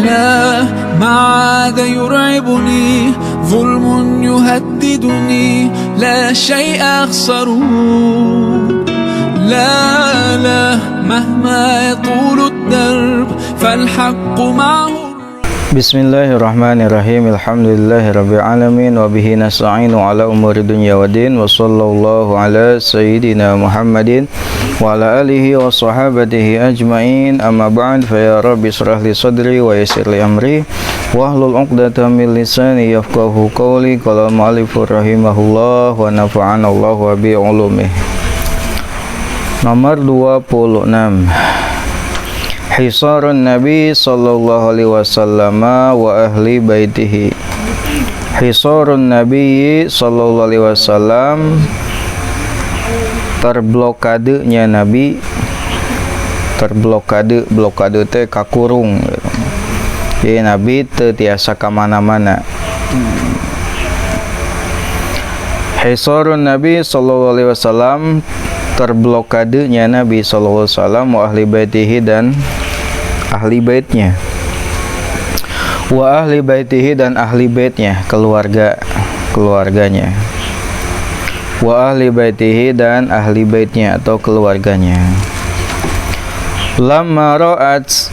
لا ما عاد يرعبني ظلم يهددني لا شيء أخسره لا مهما يطول الدرب فالحق معه. Bismillahirrahmanirrahim. Alhamdulillahirabbil alamin wa bihi nasta'inu ala umuri dunya waddin wa sallallahu ala sayyidina Muhammadin wa ala alihi wa sahabatihi ajmain. Amma ba'd, fa ya rabbi israh li sadri wa yassir li amri wa hlul 'uqdatam min lisani yafqahu qawli. Qala al-mu'allif rahimahullah wa nafa'ana Allahu bi ulumih. Nomor 26, Hisarun Nabi sallallahu alaihi wasallam wa ahli baitihi. Hisarun Nabi sallallahu alaihi wasallam, terblokadenya Nabi. Blokade teh kakurung. Jadi Nabi teu tiasa ka mana-mana. Hisarun Nabi sallallahu alaihi wasallam, terblokadenya Nabi sallallahu alaihi wasallam wa ahli baitihi dan ahli baitnya. Wa ahli baitihi dan ahli baitnya, keluarganya. Wa ahli baitihi dan ahli baitnya atau keluarganya. Lamma ra'at,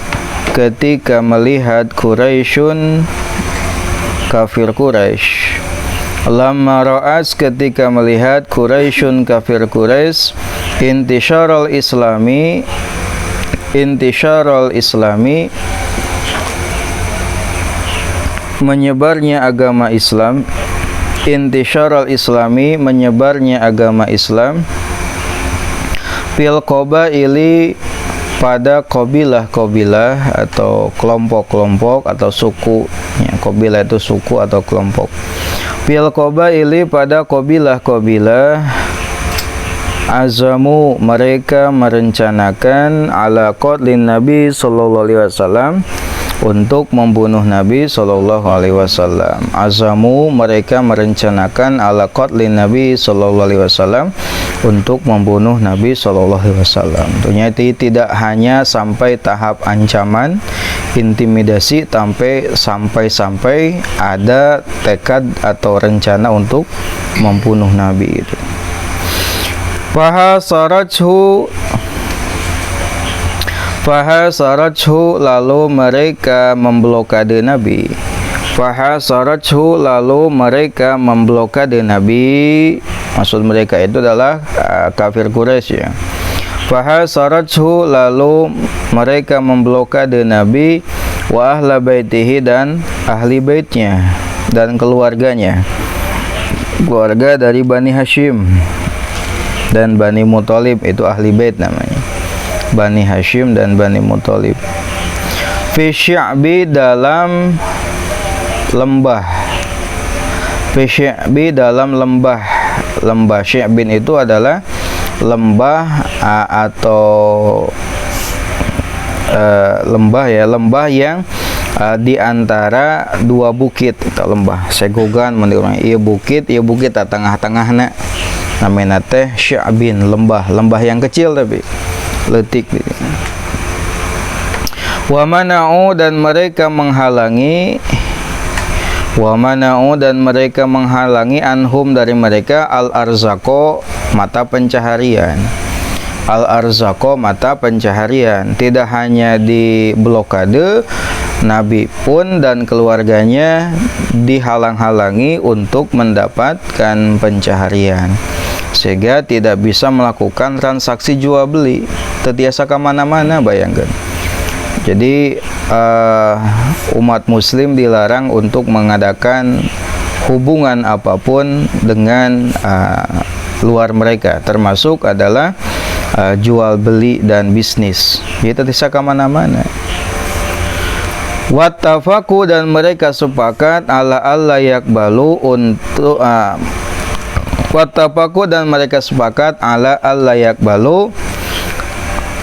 ketika melihat Quraisyun, kafir Quraisy. Lamma ra'at, ketika melihat Quraisyun, kafir Quraisy, intisyaral islami, menyebarnya agama Islam. Intisyaral islami, menyebarnya agama Islam. Fil qabaili, pada qabilah-qabilah atau kelompok-kelompok atau suku. Qabilah itu suku atau kelompok. Fil qabaili, pada qabilah-qabilah. Azamu, mereka merencanakan ala qatlin Nabi sallallahu alaihi wasallam, untuk membunuh Nabi sallallahu alaihi wasallam. Azamu, mereka merencanakan ala qatlin Nabi sallallahu alaihi wasallam, untuk membunuh Nabi sallallahu alaihi wasallam. Tentunya tidak hanya sampai tahap ancaman, intimidasi, sampai ada tekad atau rencana untuk membunuh Nabi itu. Fahasarajhu, lalu mereka memblokade Nabi. Fahasarajhu, lalu mereka memblokade Nabi. Maksud mereka itu adalah kafir Quraisy, ya. Fahasarajhu, lalu mereka memblokade Nabi. Wa ahla baitihi, dan ahli baitnya dan keluarganya. Keluarga dari Bani Hashim dan Bani Muthalib, itu ahli bait namanya. Bani Hashim dan Bani Muthalib. Fi syi'bi, dalam lembah. Fi syi'bi, dalam lembah. Lembah Syi'bin itu adalah lembah atau lembah yang di antara dua bukit. Itu lembah Segogan menurut ieu bukit tengah-tengahna. Namanya teh Syi'bin, lembah yang kecil tapi letik gitu. Wa mana'u, dan mereka menghalangi. Wa mana'u, dan mereka menghalangi anhum, dari mereka, al-arzaqo, mata pencaharian. Al-arzaqo, mata pencaharian. Tidak hanya di blokade, Nabi pun dan keluarganya dihalang-halangi untuk mendapatkan pencaharian, sehingga tidak bisa melakukan transaksi jual beli, terbiasa kemana-mana. Bayangkan, jadi umat muslim dilarang untuk mengadakan hubungan apapun dengan luar mereka, termasuk adalah jual beli dan bisnis. Jadi terbiasa kemana-mana. Wattafaku, dan mereka sepakat ala alla yakbalu, untuk wattafaku, dan mereka sepakat ala alla yakbalu,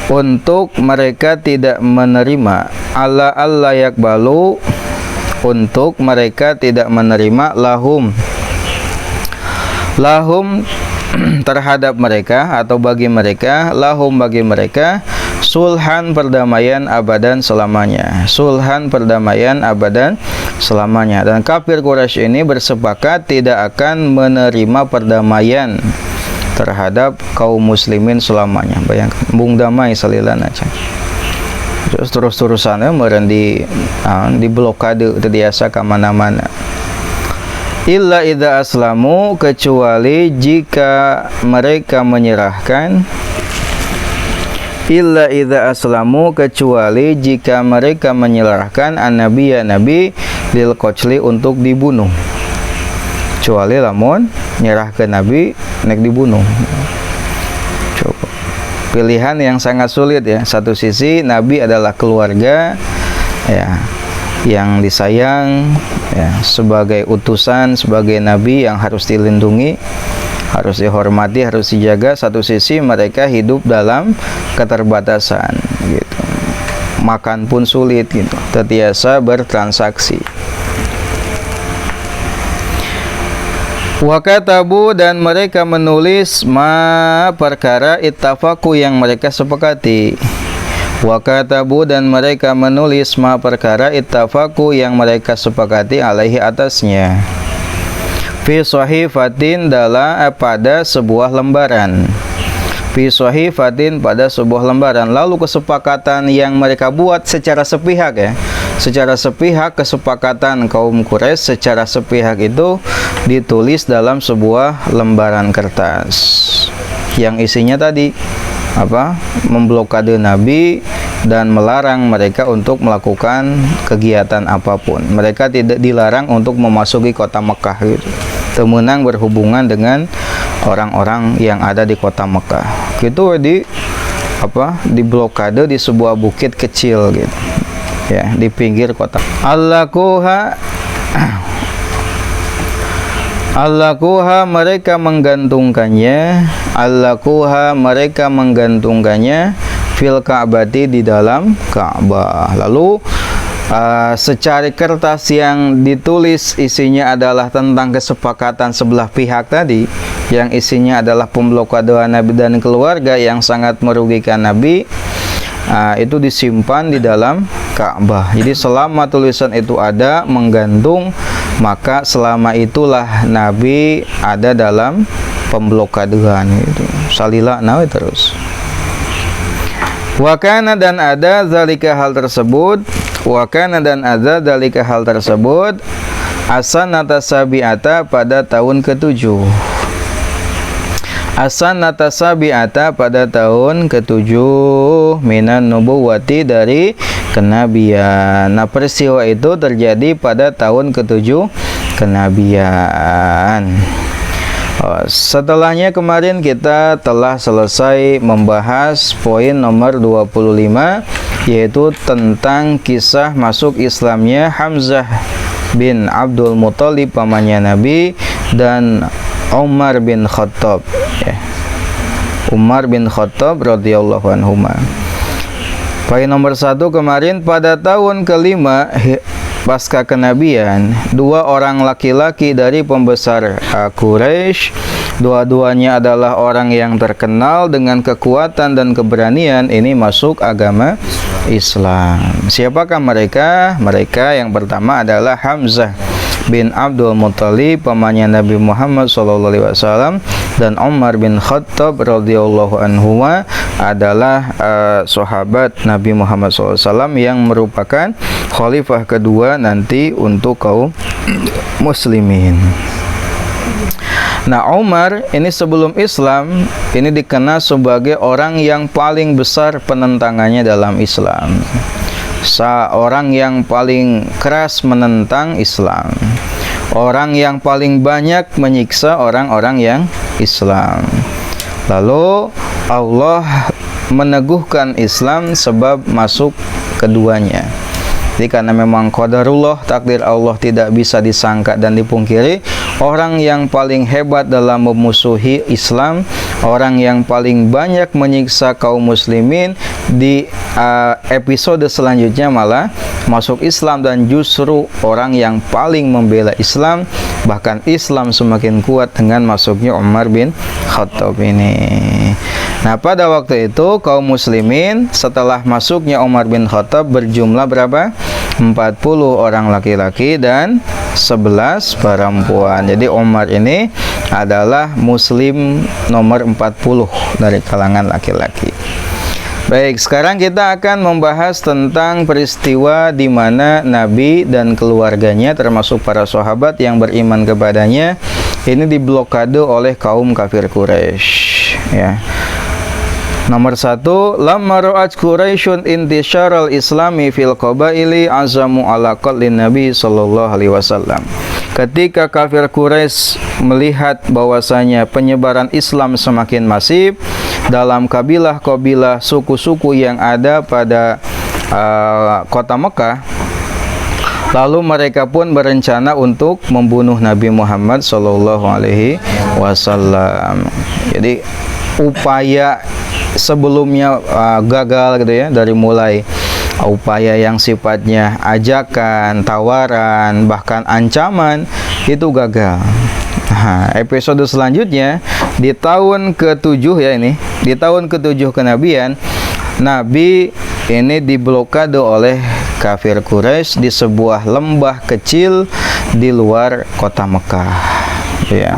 untuk mereka tidak menerima. Ala alla yakbalu, untuk mereka tidak menerima. Lahum terhadap mereka atau bagi mereka. Lahum, bagi mereka. sulhan perdamaian abadan selamanya. Sulhan perdamaian abadan selamanya. Dan kafir Quraisy ini bersepakat tidak akan menerima perdamaian terhadap kaum muslimin selamanya. Bayangkan, bung damai salilan aja. Terus-terusannya meureun di blokade teu diasa ka mana-mana. Illa idza aslamu, kecuali jika mereka menyerahkan. Illa idza aslamu, kecuali jika mereka menyerahkan an-nabiyya nabi lil qatli, untuk dibunuh. Kecuali lamun nyerah ke nabi nek dibunuh. Coba pilihan yang sangat sulit ya. Satu sisi nabi adalah keluarga ya, yang disayang ya, sebagai utusan, sebagai nabi yang harus dilindungi, harus dihormati, harus dijaga. Satu sisi mereka hidup dalam keterbatasan gitu. Makan pun sulit gitu, terbiasa bertransaksi. Wa katabu, dan mereka menulis ma perkara ittafaqu yang mereka sepakati. Wa katabu, dan mereka menulis ma perkara ittafaqu yang mereka sepakati alaihi atasnya. Fi sahifatin, pada sebuah lembaran. Fi sahifatin, pada sebuah lembaran. Lalu kesepakatan yang mereka buat secara sepihak ya. Secara sepihak, kesepakatan kaum Quraisy secara sepihak itu ditulis dalam sebuah lembaran kertas yang isinya tadi apa? Memblokade Nabi dan melarang mereka untuk melakukan kegiatan apapun. Mereka tidak dilarang untuk memasuki kota Mekah gitu. Temenang berhubungan dengan orang-orang yang ada di kota Mekah. Gitu di blokade di sebuah bukit kecil gitu. Ya, di pinggir kota. Allakuha, mereka menggantungkannya. Allakuha, mereka menggantungkannya fil Ka'bati, di dalam Ka'bah. Lalu secari kertas yang ditulis isinya adalah tentang kesepakatan sebelah pihak tadi, yang isinya adalah pemblokadean Nabi dan keluarga yang sangat merugikan Nabi. Itu disimpan di dalam Ka'bah. Jadi selama tulisan itu ada menggantung, maka selama itulah Nabi ada dalam pemblokadean itu. Salila nawe terus. Wa kana, dan ada zalika hal tersebut. Wa kana, dan ada zalika hal tersebut. Asanata sabi'ata, pada tahun ke-7. Asanata sabi'ata, pada tahun ke-7 minan nubuwati, dari kenabian. Nah, peristiwa itu terjadi pada tahun ke-7 kenabian. Setelahnya kemarin kita telah selesai membahas poin nomor 25, yaitu tentang kisah masuk Islamnya Hamzah bin Abdul Muthalib, pamannya Nabi, dan Umar bin Khattab ya. Umar bin Khattab radhiyallahu anhuma. Poin nomor 1 kemarin, pada tahun kelima pasca kenabian, dua orang laki-laki dari pembesar Quraisy, dua-duanya adalah orang yang terkenal dengan kekuatan dan keberanian, ini masuk agama Islam. Siapakah mereka? Mereka yang pertama adalah Hamzah bin Abdul Muthalib, pamannya Nabi Muhammad SAW, dan Umar bin Khattab radhiyallahu anhu adalah sahabat Nabi Muhammad SAW yang merupakan khalifah kedua nanti untuk kaum muslimin. Nah, Umar ini sebelum Islam ini dikenal sebagai orang yang paling besar penentangannya dalam Islam. Seorang yang paling keras menentang Islam, orang yang paling banyak menyiksa orang-orang yang Islam. Lalu Allah meneguhkan Islam sebab masuk keduanya. Jadi karena memang qadarullah, takdir Allah tidak bisa disangka dan dipungkiri, orang yang paling hebat dalam memusuhi Islam, orang yang paling banyak menyiksa kaum muslimin, di episode selanjutnya malah masuk Islam, dan justru orang yang paling membela Islam Bahkan Islam semakin kuat dengan masuknya Umar bin Khattab ini. Nah, pada waktu itu kaum muslimin setelah masuknya Umar bin Khattab berjumlah berapa? 40 orang laki-laki dan 11 perempuan. Jadi Umar ini adalah muslim nomor 40 dari kalangan laki-laki. Baik, sekarang kita akan membahas tentang peristiwa di mana Nabi dan keluarganya termasuk para sahabat yang beriman kepadanya ini diblokade oleh kaum kafir Quraisy, ya. Nomor 1, lamma ra'at Quraisyun intisyaral islami fil qabaili azamu ala qatlin Nabi sallallahu alaihi wasallam. Ketika kafir Quraisy melihat bahwasanya penyebaran Islam semakin masif dalam kabilah-kabilah suku-suku yang ada pada kota Mekah, lalu mereka pun berencana untuk membunuh Nabi Muhammad sallallahu alaihi wasallam. Jadi upaya sebelumnya gagal gitu ya, dari mulai upaya yang sifatnya ajakan, tawaran, bahkan ancaman itu gagal. Nah, episode selanjutnya di tahun ke-7 ya, ini di tahun ke-7 kenabian, Nabi ini diblokade oleh kafir Quraisy di sebuah lembah kecil di luar kota Mekah, ya.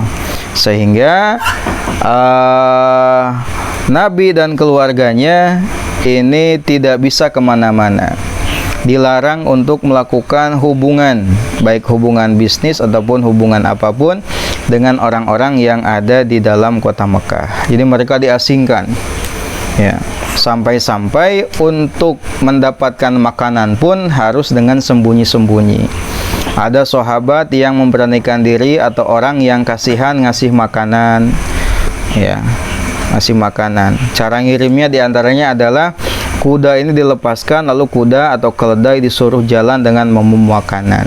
Sehingga Nabi dan keluarganya ini tidak bisa kemana-mana, dilarang untuk melakukan hubungan, baik hubungan bisnis ataupun hubungan apapun dengan orang-orang yang ada di dalam kota Mekah. Jadi mereka diasingkan, ya. Sampai-sampai untuk mendapatkan makanan pun harus dengan sembunyi-sembunyi. Ada sahabat yang memberanikan diri atau orang yang kasihan ngasih makanan, ya, ngasih makanan. Cara ngirimnya diantaranya adalah kuda ini dilepaskan, lalu kuda atau keledai disuruh jalan dengan membawa makanan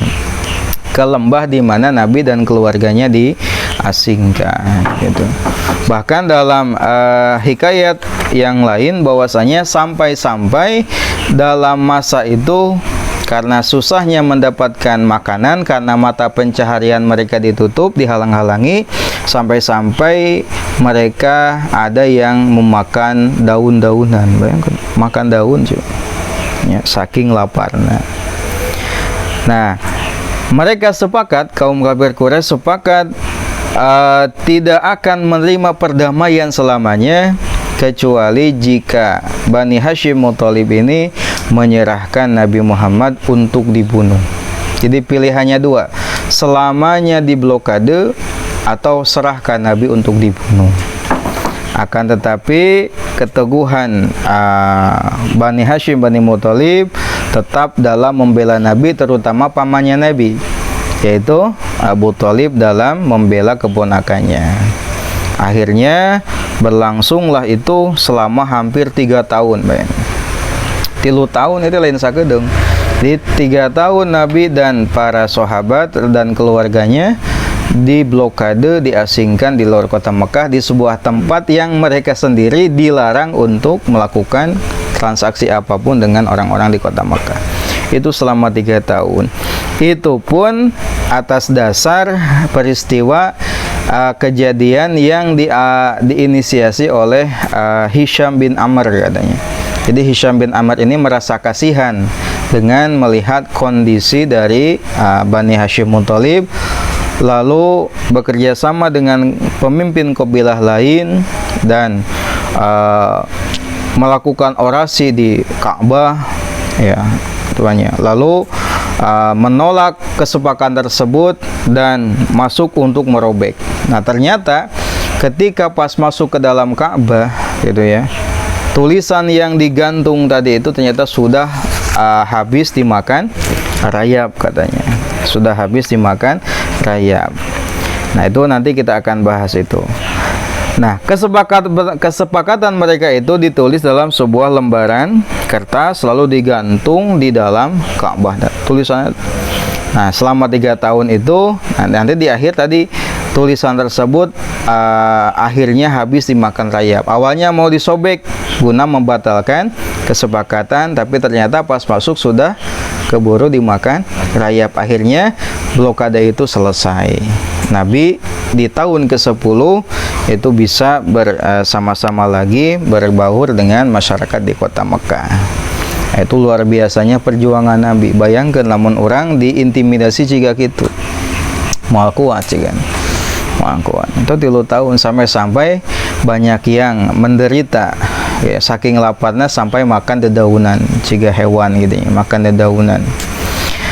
ke lembah di mana Nabi dan keluarganya diasingkan, gitu. Bahkan dalam hikayat yang lain bahwasanya sampai-sampai dalam masa itu karena susahnya mendapatkan makanan, karena mata pencaharian mereka ditutup, dihalang-halangi, sampai-sampai mereka ada yang memakan daun-daunan. Bayangkan, makan daun cuy, ya, saking laparnya. Nah, mereka sepakat, kaum kafir Quraisy sepakat tidak akan menerima perdamaian selamanya kecuali jika Bani Hashim Muthalib ini menyerahkan Nabi Muhammad untuk dibunuh. Jadi pilihannya dua, selamanya diblokade atau serahkan Nabi untuk dibunuh. Akan tetapi keteguhan Bani Hashim, Bani Muthalib tetap dalam membela Nabi, terutama pamannya Nabi, yaitu Abu Thalib dalam membela keponakannya. Akhirnya berlangsunglah itu selama hampir 3 tahun, bayang. 3 tahun itu lain sakedeung. Di 3 tahun Nabi dan para sahabat dan keluarganya diblokade, diasingkan di luar kota Mekah di sebuah tempat yang mereka sendiri dilarang untuk melakukan transaksi apapun dengan orang-orang di kota Mekah. Itu selama 3 tahun. Itu pun atas dasar peristiwa kejadian yang diinisiasi oleh Hisham bin Amr katanya. Jadi Hisham bin Amr ini merasa kasihan dengan melihat kondisi dari Bani Hashim Muthalib, lalu bekerja sama dengan pemimpin kabilah lain dan melakukan orasi di Ka'bah, ya, tuanya. Lalu menolak kesepakatan tersebut dan masuk untuk merobek. Nah, ternyata ketika pas masuk ke dalam Ka'bah, gitu ya, tulisan yang digantung tadi itu ternyata sudah habis dimakan rayap katanya. Sudah habis dimakan rayap. Nah, itu nanti kita akan bahas itu. Nah, kesepakatan mereka itu ditulis dalam sebuah lembaran kertas lalu digantung di dalam Ka'bah tulisannya. Nah, selama 3 tahun itu nanti di akhir tadi tulisan tersebut akhirnya habis dimakan rayap. Awalnya mau disobek guna membatalkan kesepakatan, tapi ternyata pas masuk sudah keburu dimakan rayap. Akhirnya blokade itu selesai. Nabi di tahun ke-10 itu bisa bersama-sama lagi berbaur dengan masyarakat di kota Mekah. Itu luar biasanya perjuangan Nabi. Bayangkan lamun orang diintimidasi jika gitu, moal kuat kan, moal kuat. Itu 3 tahun sampai banyak yang menderita ya, saking laparnya sampai makan dedaunan jika hewan gitu ya, makan dedaunan.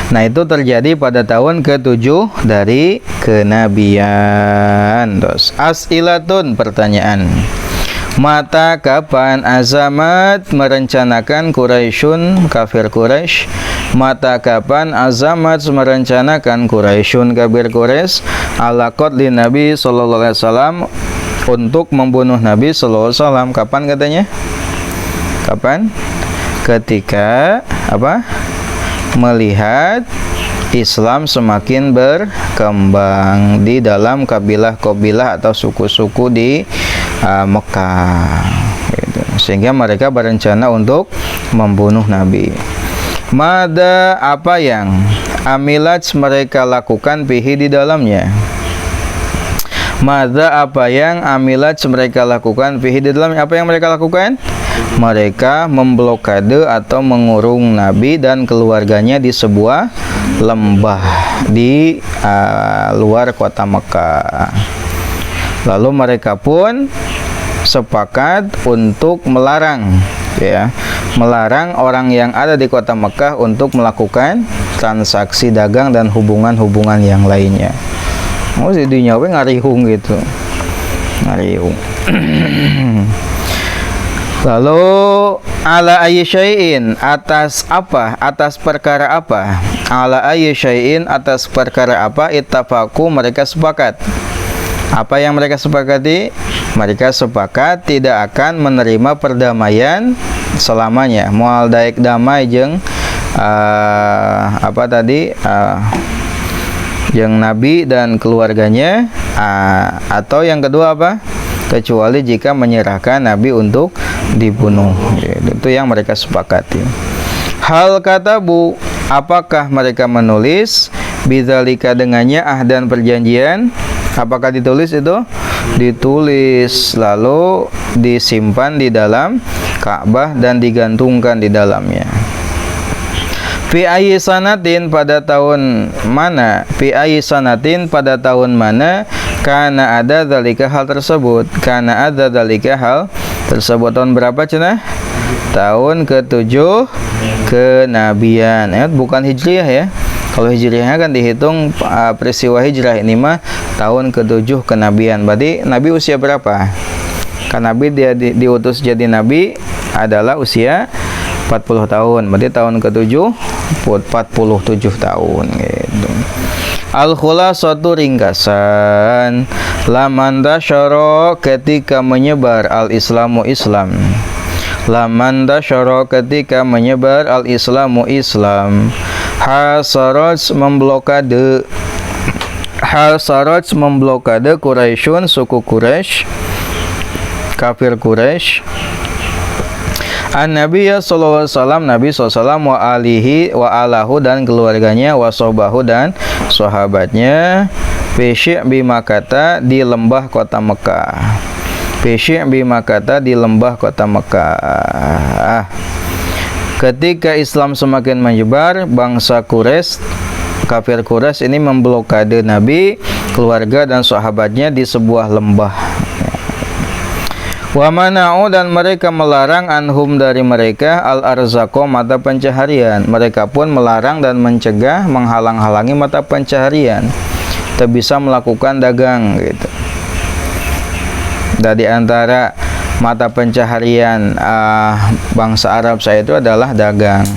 Nah itu terjadi pada tahun ke-7 dari kenabian. Terus as'ilatun, pertanyaan. Mata kapan azamat merencanakan Quraisyun, kafir Quraisy? Mata kapan azamat merencanakan Quraisyun, kafir Quraisy, ala qatli Nabi sallallahu alaihi wasallam, untuk membunuh Nabi sallallahu alaihi wasallam? Kapan katanya? Kapan? Ketika apa? Melihat Islam semakin berkembang di dalam kabilah-kabilah atau suku-suku di Mekah gitu. Sehingga mereka berencana untuk membunuh Nabi. Mada, apa yang amilat mereka lakukan bihi di dalamnya? Mada, apa yang amilat mereka lakukan bihi di dalamnya? Apa yang mereka lakukan? Mereka memblokade atau mengurung Nabi dan keluarganya di sebuah lembah di luar kota Mekah. Lalu mereka pun sepakat untuk melarang ya, melarang orang yang ada di kota Mekah untuk melakukan transaksi dagang dan hubungan-hubungan yang lainnya. Mau di dunia ngarihung gitu, ngarihung. Lalu ala ayyi syai'in, atas apa? Atas perkara apa? Ala ayyi syai'in, atas perkara apa? Ittafaqu, mereka sepakat. Apa yang mereka sepakati? Mereka sepakat tidak akan menerima perdamaian selamanya. Moal daek damai jeung apa tadi? Yang Nabi dan keluarganya, atau yang kedua apa? Kecuali jika menyerahkan Nabi untuk dibunuh. Itu yang mereka sepakati. Hal katabu, apakah mereka menulis bidzalika dengannya ahdan perjanjian? Apakah ditulis itu? Ditulis, lalu disimpan di dalam Ka'bah dan digantungkan di dalamnya. Fi ayyi sanatin, pada tahun mana? Fi ayyi sanatin, pada tahun mana? Karena ada dzalika, hal tersebut. Karena ada dzalika, hal tersebut. Tahun berapa cenah? Tahun ke-7 kenabian. Bukan hijriah ya. Kalau hijriahnya kan dihitung peristiwa hijrah, ini mah tahun ke-7 kenabian. Berarti Nabi usia berapa? Kan Nabi dia diutus jadi Nabi adalah usia 40 tahun. Berarti tahun ke-7 47 tahun gitu. Al-khulasatu, ringkasan. Laman tasyara, ketika menyebar al-islamu Islam. Laman tasyara, ketika menyebar al-islamu Islam. Hasaraj, memblokade. Hasaraj, memblokade Quraisyun, suku Quraisy, kafir Quraisy. An-Nabi sallallahu alaihi wasallam, Nabi SAW, wa alihi wa alahu, dan keluarganya, wa sobahu, dan sahabatnya, bi Makkah, di lembah kota Mekah. Bi Makkah, di lembah kota Mekah. Ketika Islam semakin menyebar, bangsa Quraisy, kafir Quraisy ini memblokade Nabi, keluarga dan sahabatnya di sebuah lembah. Wa mana'u, dan mereka melarang anhum, dari mereka, al-arzaqo, mata pencaharian. Mereka pun melarang dan mencegah, menghalang-halangi mata pencaharian. Tak bisa melakukan dagang gitu. Dari antara mata pencaharian bangsa Arab saya itu adalah dagang,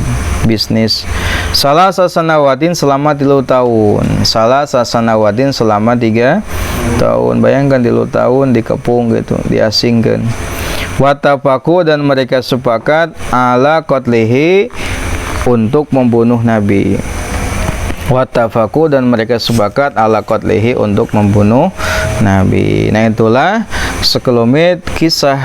bisnis. Salah sasanawatin, selama 3 tahun. Salah sasanawatin, selama 3 tahun. Bayangkan 3 tahun dikepung gitu, diasingkan. Watafaku, dan mereka sepakat ala qatlihi, untuk membunuh Nabi. Watafaku, dan mereka sepakat ala qatlihi, untuk membunuh Nabi. Nah itulah sekelumit kisah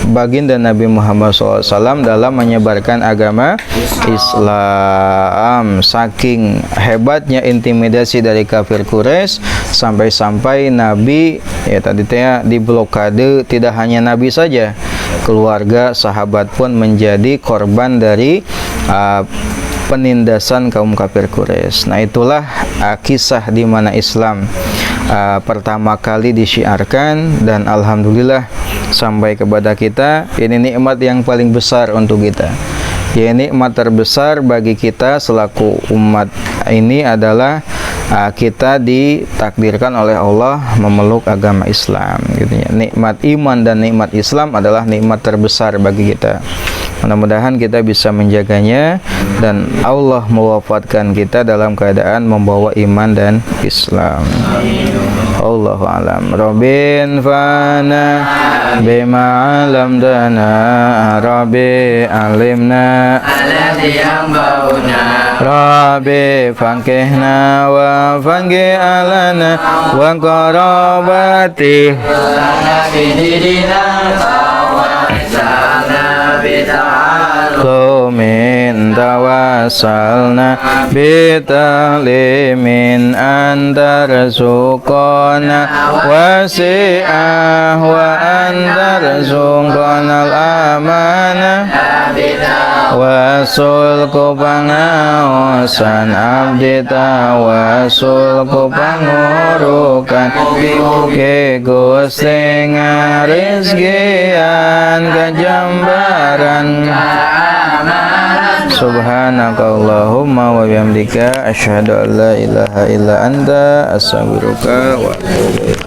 baginda Nabi Muhammad SAW dalam menyebarkan agama Islam. Saking hebatnya intimidasi dari kafir Quraisy, sampai-sampai Nabi ya tadi diblokade. Tidak hanya Nabi saja, keluarga, sahabat pun menjadi korban dari penindasan kaum kafir Quraisy. Nah, itulah kisah di mana Islam pertama kali disiarkan, dan alhamdulillah sampai kepada kita. Ini nikmat yang paling besar untuk kita. Ya, nikmat terbesar bagi kita selaku umat ini adalah kita ditakdirkan oleh Allah memeluk agama Islam gitu ya. Nikmat iman dan nikmat Islam adalah nikmat terbesar bagi kita. Mudah-mudahan kita bisa menjaganya dan Allah mewafatkan kita dalam keadaan membawa iman dan Islam. Allahu a'lam. Rabbin fana bima 'allamtana, Rabbi alimna alladhi yanfa'una, Rabbi fankihna wa fanki alana wa qarabati Kumin tawassalna bitalimin antar sukona wasi'ah wa antar sukonal amanah wasul kupangaosan abdita wasul kupangurukan ke Gusti ngarizkian kejambaran. Subhanakallahumma wa bihamdika asyhadu an la ilaha illa anta astaghfiruka wa atubu ilaik.